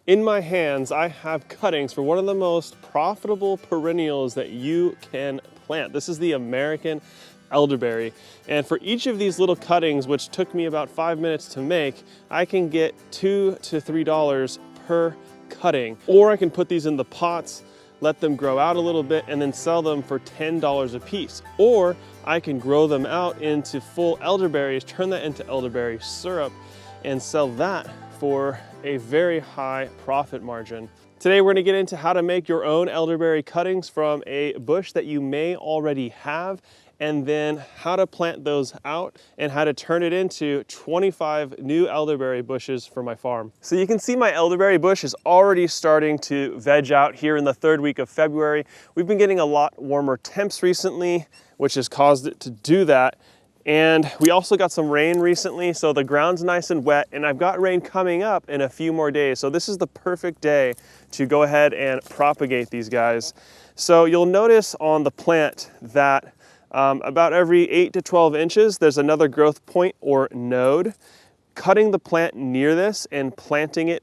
In my hands, I have cuttings for one of the most profitable perennials that you can plant. This is the American elderberry. And for each of these little cuttings, which took me about 5 minutes to make, I can get $2 to $3 per cutting. Or I can put these in the pots, let them grow out a little bit, and then sell them for $10 a piece. Or I can grow them out into full elderberries, turn that into elderberry syrup, and sell that for a very high profit margin. Today we're going to get into how to make your own elderberry cuttings from a bush that you may already have, and then how to plant those out and how to turn it into 25 new elderberry bushes for my farm. So you can see my elderberry bush is already starting to veg out here in the third week of February. We've been getting a lot warmer temps recently, which has caused it to do that. And we also got some rain recently, so the ground's nice and wet, and I've got rain coming up in a few more days. So this is the perfect day to go ahead and propagate these guys. So you'll notice on the plant that about every 8 to 12 inches, there's another growth point or node. Cutting the plant near this and planting it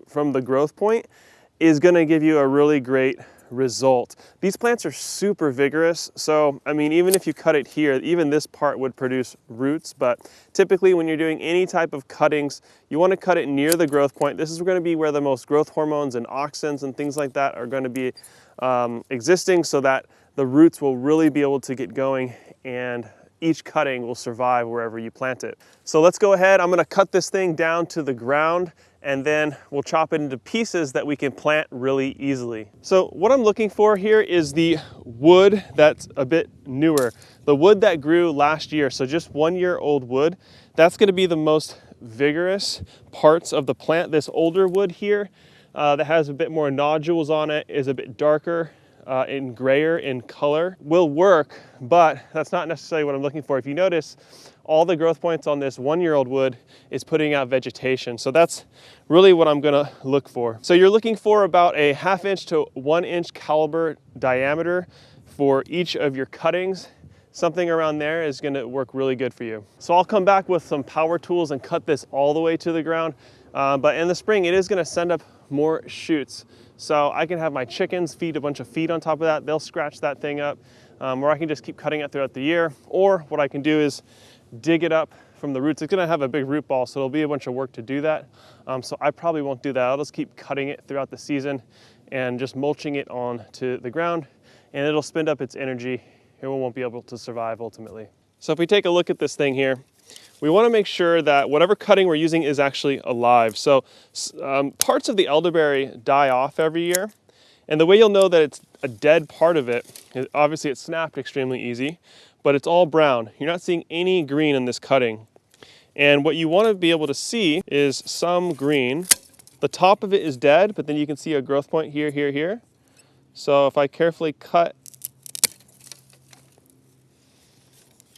from the growth point is gonna give you a really great result. These plants are super vigorous, so I mean, even if you cut it here, even this part would produce roots, but typically when you're doing any type of cuttings, you want to cut it near the growth point. This is going to be where the most growth hormones and auxins and things like that are going to be existing, so that the roots will really be able to get going and each cutting will survive wherever you plant it. So let's go ahead. I'm going to cut this thing down to the ground, and then we'll chop it into pieces that we can plant really easily. So what I'm looking for here is the wood that's a bit newer. The wood that grew last year, so just 1 year old wood, that's gonna be the most vigorous parts of the plant. This older wood here that has a bit more nodules on it, is a bit darker and grayer in color, will work, but that's not necessarily what I'm looking for. If you notice, all the growth points on this 1 year old wood is putting out vegetation. So that's really what I'm gonna look for. So you're looking for about a 1/2 inch to 1 inch caliber diameter for each of your cuttings. Something around there is gonna work really good for you. So I'll come back with some power tools and cut this all the way to the ground. But in the spring, it is gonna send up more shoots. So I can have my chickens feed a bunch of feed on top of that. They'll scratch that thing up, or I can just keep cutting it throughout the year. Or what I can do is dig it up from the roots. It's gonna have a big root ball, so it'll be a bunch of work to do that. So I probably won't do that. I'll just keep cutting it throughout the season and just mulching it onto the ground, and it'll spend up its energy and we won't be able to survive ultimately. So if we take a look at this thing here, we wanna make sure that whatever cutting we're using is actually alive. So parts of the elderberry die off every year. And the way you'll know that it's a dead part of it is obviously it's snapped extremely easy, but it's all brown. You're not seeing any green in this cutting. And what you want to be able to see is some green. The top of it is dead, but then you can see a growth point here, here, here. So if I carefully cut,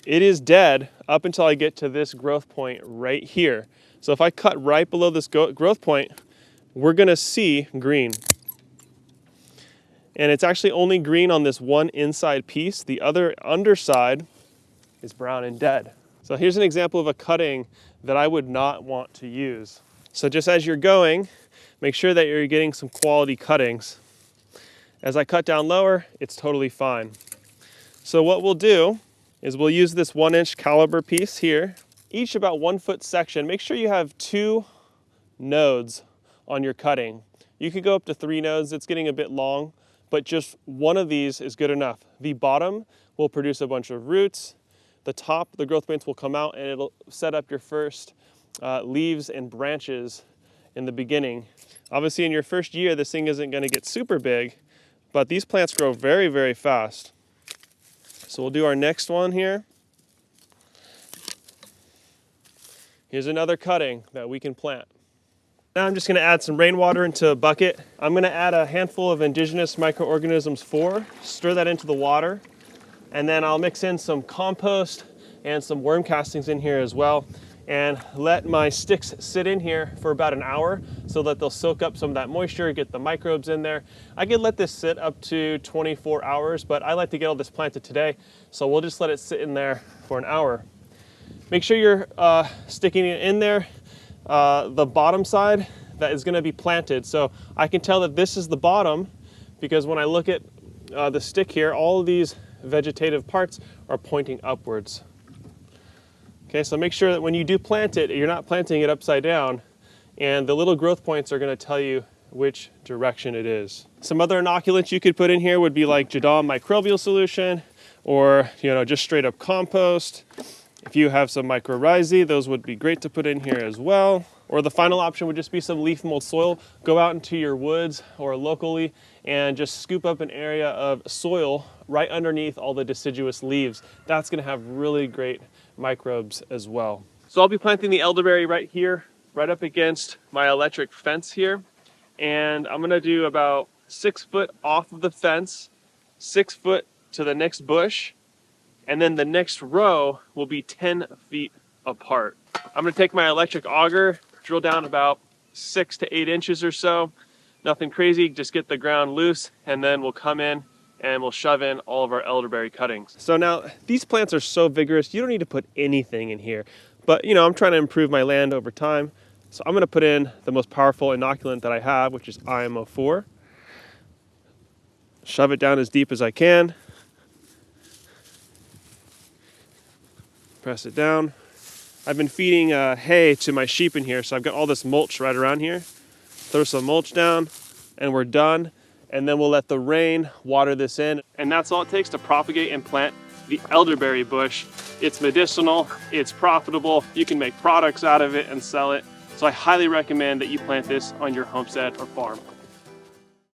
it is dead up until I get to this growth point right here. So if I cut right below this growth point, we're gonna see green. And it's actually only green on this one inside piece. The other underside is brown and dead. So here's an example of a cutting that I would not want to use. So just as you're going, make sure that you're getting some quality cuttings. As I cut down lower, it's totally fine. So what we'll do is we'll use this 1 inch caliber piece here, each about 1 foot section. Make sure you have 2 nodes on your cutting. You could go up to 3 nodes, it's getting a bit long, but just one of these is good enough. The bottom will produce a bunch of roots. The top, the growth points will come out and it'll set up your first leaves and branches in the beginning. Obviously in your first year, this thing isn't gonna get super big, but these plants grow very, very fast. So we'll do our next one here. Here's another cutting that we can plant. Now I'm just gonna add some rainwater into a bucket. I'm gonna add a handful of indigenous microorganisms stir that into the water, and then I'll mix in some compost and some worm castings in here as well, and let my sticks sit in here for about an hour so that they'll soak up some of that moisture, get the microbes in there. I could let this sit up to 24 hours, but I like to get all this planted today, so we'll just let it sit in there for an hour. Make sure you're sticking it in there. The bottom side, that is gonna be planted. So I can tell that this is the bottom because when I look at the stick here, all of these vegetative parts are pointing upwards. Okay, so make sure that when you do plant it, you're not planting it upside down, and the little growth points are gonna tell you which direction it is. Some other inoculants you could put in here would be like Jadam microbial solution, or just straight up compost. If you have some mycorrhizae, those would be great to put in here as well. Or the final option would just be some leaf mold soil. Go out into your woods or locally and just scoop up an area of soil right underneath all the deciduous leaves. That's gonna have really great microbes as well. So I'll be planting the elderberry right here, right up against my electric fence here. And I'm gonna do about 6 foot off of the fence, 6 foot to the next bush, and then the next row will be 10 feet apart. I'm gonna take my electric auger, drill down about 6 to 8 inches or so. Nothing crazy, just get the ground loose, and then we'll come in and we'll shove in all of our elderberry cuttings. So now, these plants are so vigorous, you don't need to put anything in here. But I'm trying to improve my land over time. So I'm gonna put in the most powerful inoculant that I have, which is IMO4. Shove it down as deep as I can. Press it down. I've been feeding hay to my sheep in here, so I've got all this mulch right around here. Throw some mulch down, and we're done. And then we'll let the rain water this in. And that's all it takes to propagate and plant the elderberry bush. It's medicinal, it's profitable, you can make products out of it and sell it. So I highly recommend that you plant this on your homestead or farm.